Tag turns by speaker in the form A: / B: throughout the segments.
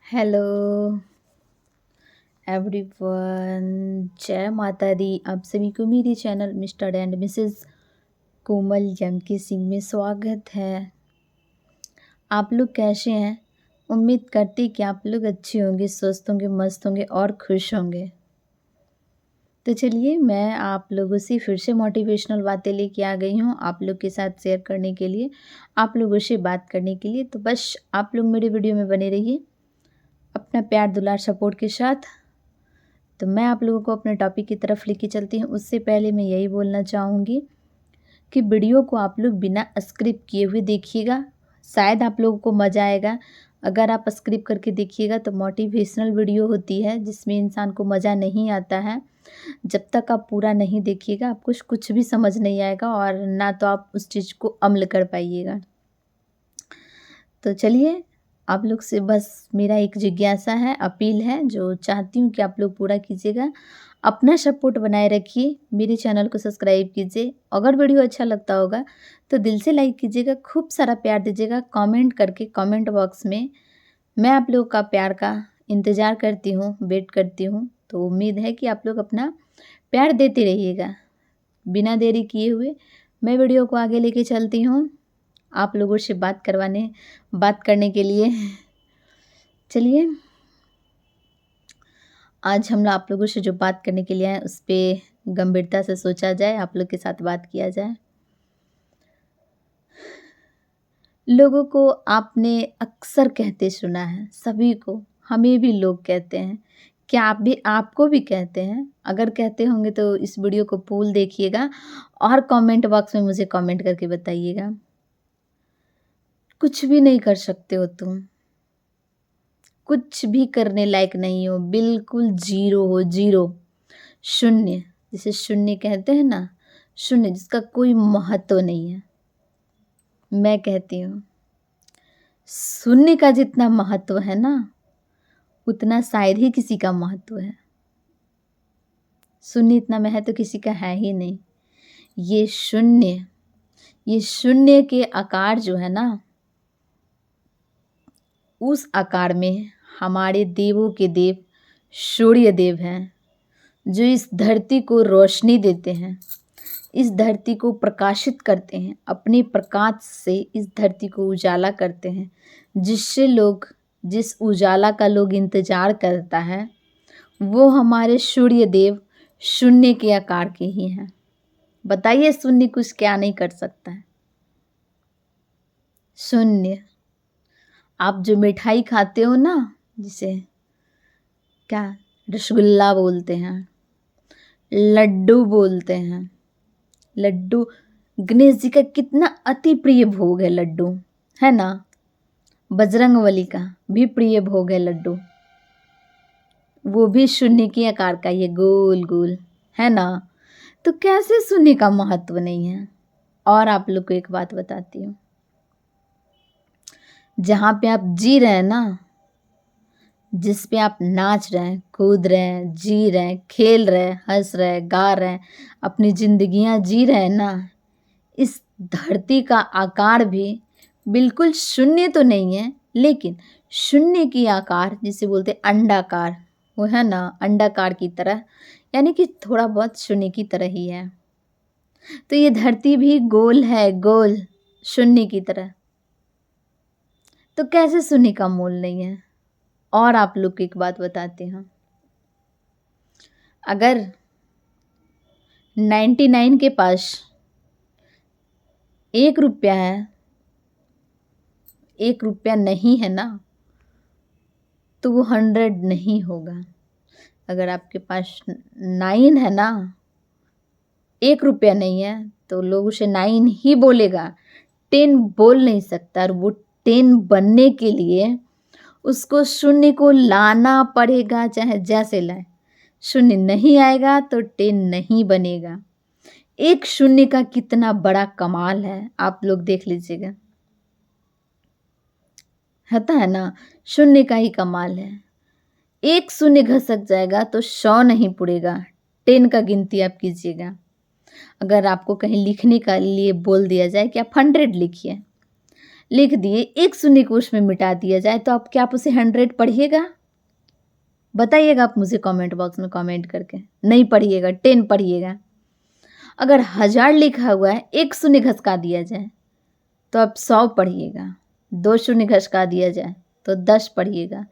A: Hello everyone, जय माता दी। आप सभी को मेरे चैनल मिस्टर एंड मिसेस कोमल यमके सिंह में स्वागत है। आप लोग कैसे हैं? उम्मीद करती कि आप लोग अच्छे होंगे, स्वस्थ होंगे, मस्त होंगे और खुश होंगे। तो चलिए, मैं आप लोगों से फिर से मोटिवेशनल बातें लेके आ गई हूँ आप लोग के साथ शेयर करने के लिए, आप लोगों से बात करने के लिए। तो बस आप लोग मेरे वीडियो में बने रहिए अपना प्यार दुलार सपोर्ट के साथ। तो मैं आप लोगों को अपने टॉपिक की तरफ लेके चलती हूँ। उससे पहले मैं यही बोलना चाहूँगी कि वीडियो को आप लोग बिना स्क्रिप्ट किए हुए देखिएगा, शायद आप लोगों को मज़ा आएगा। अगर आप स्क्रिप्ट करके देखिएगा तो मोटिवेशनल वीडियो होती है जिसमें इंसान को मज़ा नहीं आता है। जब तक आप पूरा नहीं देखिएगा आपको कुछ भी समझ नहीं आएगा और ना तो आप उस चीज़ को अमल कर पाइएगा। तो चलिए, आप लोग से बस मेरा एक जिज्ञासा है, अपील है, जो चाहती हूँ कि आप लोग पूरा कीजिएगा। अपना सपोर्ट बनाए रखिए, मेरे चैनल को सब्सक्राइब कीजिए। अगर वीडियो अच्छा लगता होगा तो दिल से लाइक कीजिएगा, खूब सारा प्यार दीजिएगा कमेंट करके कमेंट बॉक्स में। मैं आप लोगों का प्यार का इंतज़ार करती हूँ, वेट करती हूँ। तो उम्मीद है कि आप लोग अपना प्यार देते रहिएगा। बिना देरी किए हुए मैं वीडियो को आगे लेके चलती हूँ आप लोगों से बात करने के लिए। चलिए, आज हम आप लोगों से जो बात करने के लिए आए उस पर गंभीरता से सोचा जाए, आप लोग के साथ बात किया जाए। लोगों को आपने अक्सर कहते सुना है, सभी को, हमें भी लोग कहते हैं। क्या आपको भी कहते हैं? अगर कहते होंगे तो इस वीडियो को फुल देखिएगा और कमेंट बॉक्स में मुझे कमेंट करके बताइएगा। कुछ भी नहीं कर सकते हो तुम, कुछ भी करने लायक नहीं हो, बिल्कुल जीरो हो, जीरो, शून्य। जिसे शून्य कहते हैं ना, शून्य, जिसका कोई महत्व नहीं है। मैं कहती हूँ शून्य का जितना महत्व है ना उतना शायद ही किसी का महत्व है। शून्य इतना महत्व किसी का है ही नहीं। ये शून्य के आकार जो है ना, उस आकार में हमारे देवों के देव सूर्य देव हैं, जो इस धरती को रोशनी देते हैं, इस धरती को प्रकाशित करते हैं, अपने प्रकाश से इस धरती को उजाला करते हैं, जिस उजाला का लोग इंतजार करता है वो हमारे सूर्य देव शून्य के आकार के ही हैं। बताइए, शून्य कुछ क्या नहीं कर सकता है? शून्य। आप जो मिठाई खाते हो ना, जिसे क्या रसगुल्ला बोलते हैं, लड्डू बोलते हैं, लड्डू गणेश जी का कितना अति प्रिय भोग है लड्डू, है ना? बजरंगबली का भी प्रिय भोग है लड्डू, वो भी शून्य के आकार का, ये गोल गोल, है ना? तो कैसे शून्य का महत्व नहीं है? और आप लोग को एक बात बताती हूँ, जहाँ पे आप जी रहे हैं ना, जिस पे आप नाच रहे हैं, कूद रहे हैं, जी रहे हैं, खेल रहे हैं, हंस रहे हैं, गा रहे हैं, अपनी जिंदगियां जी रहे हैं ना, इस धरती का आकार भी बिल्कुल शून्य तो नहीं है, लेकिन शून्य की आकार जिसे बोलते हैं अंडाकार, वो है ना, अंडाकार की तरह, यानी कि थोड़ा बहुत शून्य की तरह ही है। तो ये धरती भी गोल है, गोल, शून्य की तरह। तो कैसे शून्य का मोल नहीं है? और आप लोग को एक बात बताते हैं, अगर 99 के पास 1 रुपया है, 1 रुपया नहीं है ना, तो वो 100 नहीं होगा। अगर आपके पास 9 है ना, 1 रुपया नहीं है, तो लोग उसे 9 ही बोलेगा, 10 बोल नहीं सकता। और वो 10 बनने के लिए उसको शून्य को लाना पड़ेगा, चाहे जैसे लाए। शून्य नहीं आएगा तो 10 नहीं बनेगा। एक शून्य का कितना बड़ा कमाल है, आप लोग देख लीजिएगा। होता है ना, शून्य का ही कमाल है। एक शून्य घसक जाएगा तो 100 नहीं पुड़ेगा, 10 का गिनती आप कीजिएगा। अगर आपको कहीं लिखने का लिए बोल दिया जाए कि आप 100 लिखिए, लिख दिए, एक शून्य को उसमें मिटा दिया जाए तो आप क्या आप उसे 100 पढ़िएगा? बताइएगा आप मुझे कमेंट बॉक्स में कमेंट करके। नहीं पढ़िएगा, 10 पढ़िएगा। अगर 1000 लिखा हुआ है, एक शून्य घसका दिया जाए तो आप 100 पढ़िएगा। 2 शून्य घसका दिया जाए तो 10 पढ़िएगा।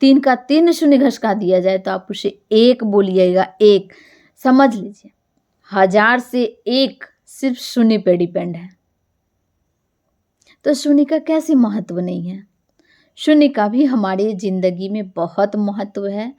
A: 3 का 3 शून्य घसका दिया जाए तो आप उसे 1 बोलिएगा, 1। समझ लीजिए, 1000 से 1 सिर्फ शून्य पे डिपेंड है। तो शून्य का कैसे महत्व नहीं है? शून्य का भी हमारी ज़िंदगी में बहुत महत्व है।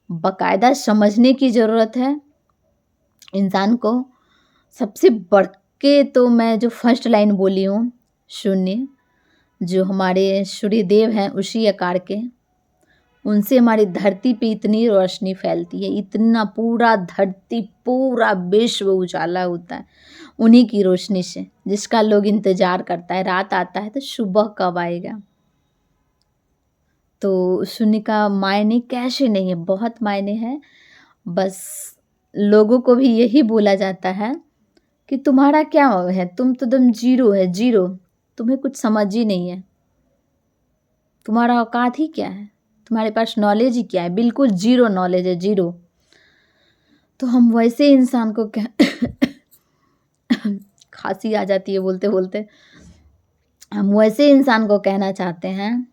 A: बाकायदा समझने की ज़रूरत है इंसान को। सबसे बढ़ के तो मैं जो फर्स्ट लाइन बोली हूँ, शून्य, जो हमारे सूर्यदेव हैं उसी आकार के, उनसे हमारी धरती पे इतनी रोशनी फैलती है, इतना पूरा धरती, पूरा विश्व उजाला होता है उन्हीं की रोशनी से, जिसका लोग इंतज़ार करता है। रात आता है तो सुबह कब आएगा। तो शून्य का मायने कैसे नहीं है, बहुत मायने हैं। बस लोगों को भी यही बोला जाता है कि तुम्हारा क्या है, तुम तो एकदम जीरो है, जीरो, तुम्हें कुछ समझ ही नहीं है, तुम्हारा औकात ही क्या है, तुम्हारे पास नॉलेज ही क्या है, बिल्कुल जीरो नॉलेज है, जीरो। तो हम वैसे इंसान को खांसी आ जाती है बोलते बोलते। हम वैसे इंसान को कहना चाहते हैं,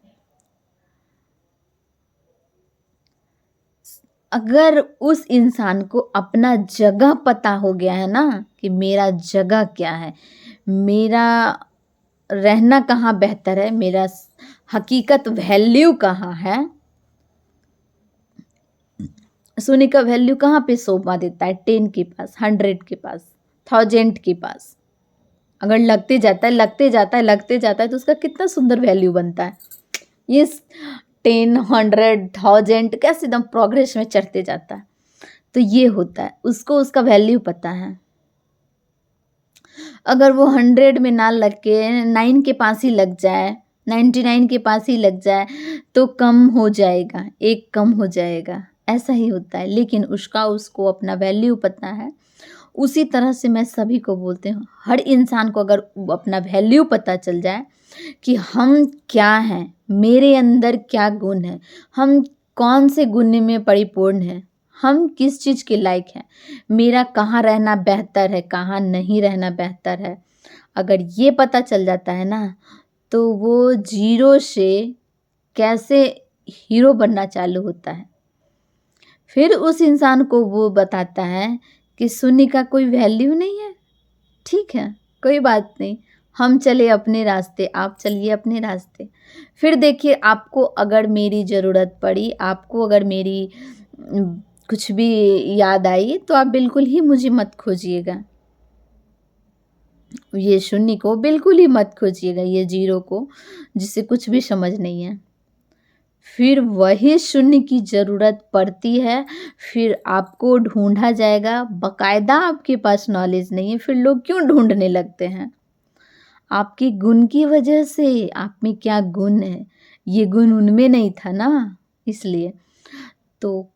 A: अगर उस इंसान को अपना जगह पता हो गया है ना, कि मेरा जगह क्या है, मेरा रहना कहाँ बेहतर है, मेरा हकीकत वैल्यू कहाँ है। सोने का वैल्यू कहाँ पे शोभा देता है? 10 के पास, 100 के पास, 1000 के पास। अगर लगते जाता है, लगते जाता है, लगते जाता है तो उसका कितना सुंदर वैल्यू बनता है। ये 10, 100, 1000 कैसे एकदम प्रोग्रेस में चढ़ते जाता है। तो ये होता है, उसको उसका वैल्यू पता है। अगर वो 100 में ना लग के 9 के पास ही लग जाए, 99 के पास ही लग जाए तो कम हो जाएगा, एक कम हो जाएगा, ऐसा ही होता है। लेकिन उसको अपना वैल्यू पता है। उसी तरह से मैं सभी को बोलती हूँ, हर इंसान को अगर अपना वैल्यू पता चल जाए कि हम क्या हैं, मेरे अंदर क्या गुण है, हम कौन से गुण में परिपूर्ण हैं, हम किस चीज़ के लायक हैं, मेरा कहाँ रहना बेहतर है, कहाँ नहीं रहना बेहतर है, अगर ये पता चल जाता है ना, तो वो जीरो से कैसे हीरो बनना चालू होता है। फिर उस इंसान को वो बताता है कि शून्य का कोई वैल्यू नहीं है। ठीक है, कोई बात नहीं, हम चले अपने रास्ते, आप चलिए अपने रास्ते। फिर देखिए, आपको अगर मेरी ज़रूरत पड़ी, आपको अगर मेरी कुछ भी याद आई तो आप बिल्कुल ही मुझे मत खोजिएगा, ये शून्य को बिल्कुल ही मत खोजिएगा, ये जीरो को, जिसे कुछ भी समझ नहीं है। फिर वही शून्य की ज़रूरत पड़ती है, फिर आपको ढूंढा जाएगा। बाकायदा आपके पास नॉलेज नहीं है, फिर लोग क्यों ढूंढने लगते हैं? आपके गुण की वजह से। आप में क्या गुण है, ये गुण उनमें नहीं था ना, इसलिए। तो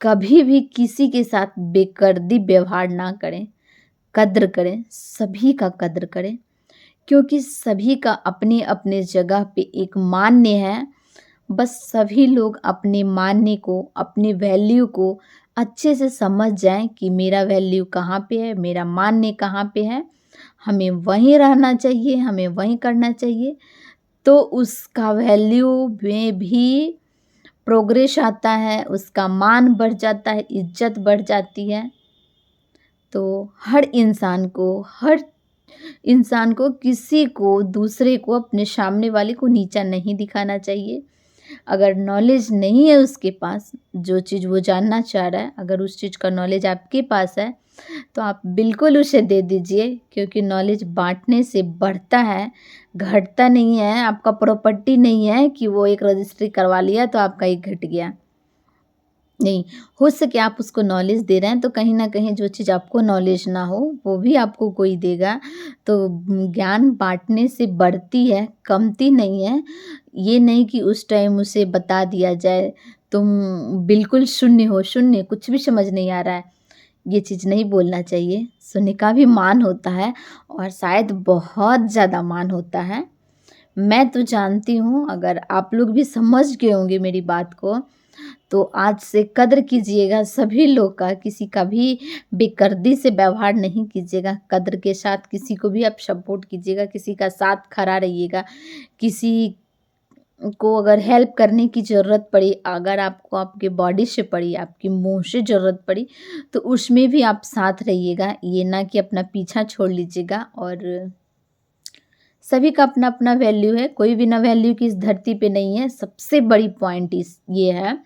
A: कभी भी किसी के साथ बेकर्दी व्यवहार ना करें, कद्र करें, सभी का कद्र करें, क्योंकि सभी का अपने अपने जगह पे एक मान्य है। बस सभी लोग अपने मान्य को, अपने वैल्यू को अच्छे से समझ जाएं कि मेरा वैल्यू कहाँ पे है, मेरा मान्य कहाँ पे है, हमें वहीं रहना चाहिए, हमें वहीं करना चाहिए। तो उसका वैल्यू में भी प्रोग्रेस आता है, उसका मान बढ़ जाता है, इज्जत बढ़ जाती है। तो हर इंसान को किसी को, दूसरे को, अपने सामने वाले को नीचा नहीं दिखाना चाहिए। अगर नॉलेज नहीं है उसके पास, जो चीज़ वो जानना चाह रहा है, अगर उस चीज़ का नॉलेज आपके पास है तो आप बिल्कुल उसे दे दीजिए, क्योंकि नॉलेज बांटने से बढ़ता है, घटता नहीं है। आपका प्रॉपर्टी नहीं है कि वो एक रजिस्ट्री करवा लिया तो आपका एक घट गया। नहीं, हो सके आप उसको नॉलेज दे रहे हैं तो कहीं न कहीं जो चीज़ आपको नॉलेज ना हो वो भी आपको कोई देगा। तो ज्ञान बाँटने से बढ़ती है, कमती नहीं है। ये नहीं कि उस टाइम उसे बता दिया जाए तुम बिल्कुल शून्य हो, शून्य, कुछ भी समझ नहीं आ रहा है। ये चीज़ नहीं बोलना चाहिए। शून्य का भी मान होता है और शायद बहुत ज़्यादा मान होता है। मैं तो जानती हूँ, अगर आप लोग भी समझ गए होंगे मेरी बात को, तो आज से कद्र कीजिएगा सभी लोग का, किसी का भी बेदर्दी से व्यवहार नहीं कीजिएगा। कद्र के साथ किसी को भी आप सपोर्ट कीजिएगा, किसी का साथ खड़ा रहिएगा। किसी को अगर हेल्प करने की ज़रूरत पड़ी, अगर आपको आपके बॉडी से पड़ी, आपकी मुँह से ज़रूरत पड़ी, तो उसमें भी आप साथ रहिएगा। ये ना कि अपना पीछा छोड़ लीजिएगा। और सभी का अपना अपना वैल्यू है, कोई बिना वैल्यू की इस धरती पे नहीं है। सबसे बड़ी पॉइंट इस ये है,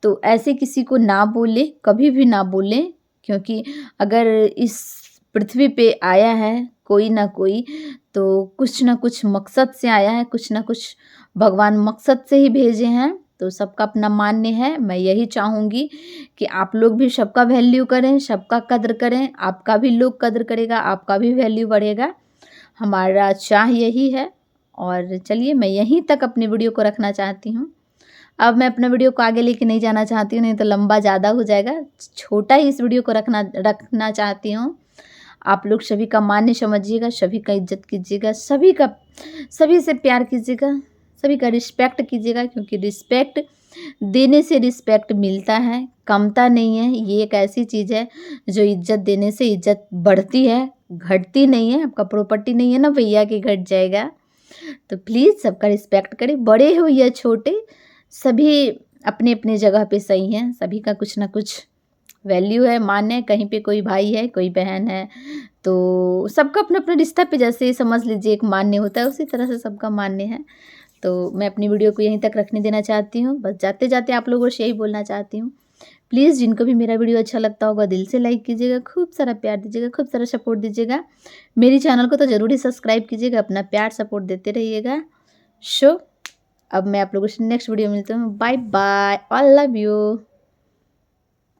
A: तो ऐसे किसी को ना बोले, कभी भी ना बोले, क्योंकि अगर इस पृथ्वी पे आया है कोई ना कोई, तो कुछ ना कुछ मकसद से आया है, कुछ ना कुछ भगवान मकसद से ही भेजे हैं। तो सबका अपना मान्य है। मैं यही चाहूँगी कि आप लोग भी सबका वैल्यू करें, सबका कद्र करें। आपका भी लोग कद्र करेगा, आपका भी वैल्यू बढ़ेगा। हमारा चाह यही है। और चलिए, मैं यहीं तक अपनी वीडियो को रखना चाहती हूँ। अब मैं अपना वीडियो को आगे लेके नहीं जाना चाहती हूँ, नहीं तो लंबा ज़्यादा हो जाएगा। छोटा ही इस वीडियो को रखना चाहती हूँ। आप लोग सभी का मान्य समझिएगा, सभी का इज्जत कीजिएगा, सभी से प्यार कीजिएगा, सभी का रिस्पेक्ट कीजिएगा, क्योंकि रिस्पेक्ट देने से रिस्पेक्ट मिलता है, कमता नहीं है। ये एक ऐसी चीज़ है जो इज्जत देने से इज्जत बढ़ती है, घटती नहीं है। आपका प्रॉपर्टी नहीं है ना भैया कि घट जाएगा। तो प्लीज़ सबका रिस्पेक्ट करें, बड़े हो या छोटे, सभी अपने अपने जगह पे सही हैं। सभी का कुछ ना कुछ वैल्यू है, मान है। कहीं पे कोई भाई है, कोई बहन है, तो सबका अपना अपना रिश्ता पे जैसे समझ लीजिए एक मान्य होता है, उसी तरह से सबका मान्य है। तो मैं अपनी वीडियो को यहीं तक रखने देना चाहती हूँ। बस जाते जाते आप लोगों से यही बोलना चाहती हूँ, प्लीज़ जिनको भी मेरा वीडियो अच्छा लगता होगा दिल से लाइक कीजिएगा, खूब सारा प्यार दीजिएगा, खूब सारा सपोर्ट दीजिएगा। मेरी चैनल को तो ज़रूर ही सब्सक्राइब कीजिएगा, अपना प्यार सपोर्ट देते रहिएगा। अब मैं आप लोगों से नेक्स्ट वीडियो में मिलती हूँ। Bye bye, all love you.